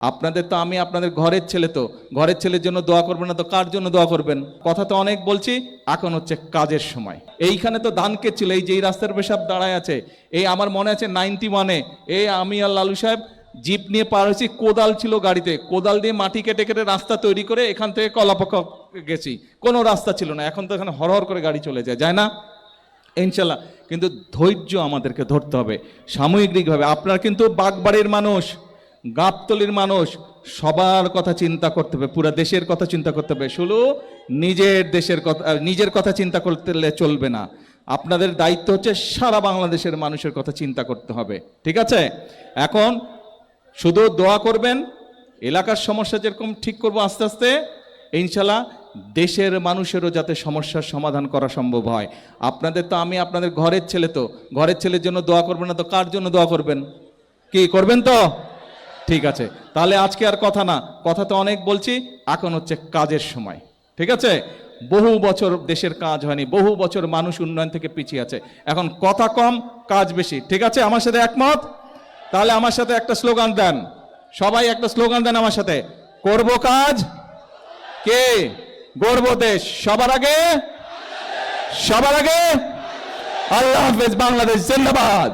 আপনাদের তো আমি আপনাদের ঘরের ছেলে, তো ঘরের ছেলের জন্য দোয়া করবেন না তো কার জন্য দোয়া করবেন? কথা তো অনেক বলছি, এখন হচ্ছে কাজের সময়। এইখানে তো ধানকে ছিল, এই যে রাস্তার পেশাব দাঁড়ায় আছে, এই আমার মনে আছে 91-এ এই আমি আর লালু সাহেব জিপ নিয়ে পার হয়েছি, কোদাল ছিল গাড়িতে, কোদাল দিয়ে মাটি কেটে কেটে রাস্তা তৈরি করে এখান থেকে কলাপাকা গেছি, কোনো রাস্তা ছিল না। এখন তো এখানে হরহর করে গাড়ি চলে যায়, যায় না? ইনশাল্লাহ। কিন্তু ধৈর্য আমাদেরকে ধরতে হবে সাময়িকভাবে। আপনারা কিন্তু বাগবাড়ির মানুষ, গাবতলির মানুষ, সবার কথা চিন্তা করতে হবে, পুরো দেশের কথা চিন্তা করতে হবে। শুধু নিজের দেশের কথা, নিজের কথা চিন্তা করতে চলবে না। আপনাদের দায়িত্ব হচ্ছে সারা বাংলাদেশের মানুষের কথা চিন্তা করতে হবে, ঠিক আছে? এখন শুধু দোয়া করবেন, এলাকার সমস্যা যেরকম ঠিক করবো আস্তে আস্তে, ইনশাল্লাহ দেশের মানুষেরও যাতে সমস্যার সমাধান করা সম্ভব হয়। আপনাদের তো আমি আপনাদের ঘরের ছেলে, তো ঘরের ছেলের জন্য দোয়া করবেন না তো কার জন্য দোয়া করবেন? কি করবেন তো? ঠিক আছে, তাহলে আজকে আর কথা না, কথা তো অনেক বলছি, এখন হচ্ছে কাজের সময়, ঠিক আছে? বহু বছর দেশের কাজ হয়নি, বহু বছর মানুষ উন্নয়ন থেকে পিছিয়ে আছে, এখন কথা কম কাজ বেশি, ঠিক আছে? আমার সাথে একমত? তাহলে আমার সাথে একটা স্লোগান দেন, সবাই একটা স্লোগান দেন আমার সাথে, করব কাজ, কে গর্ব দেশ, সবার আগে, সবার আগে। আল্লাহ হাফেজ, বাংলাদেশ জিন্দাবাদ।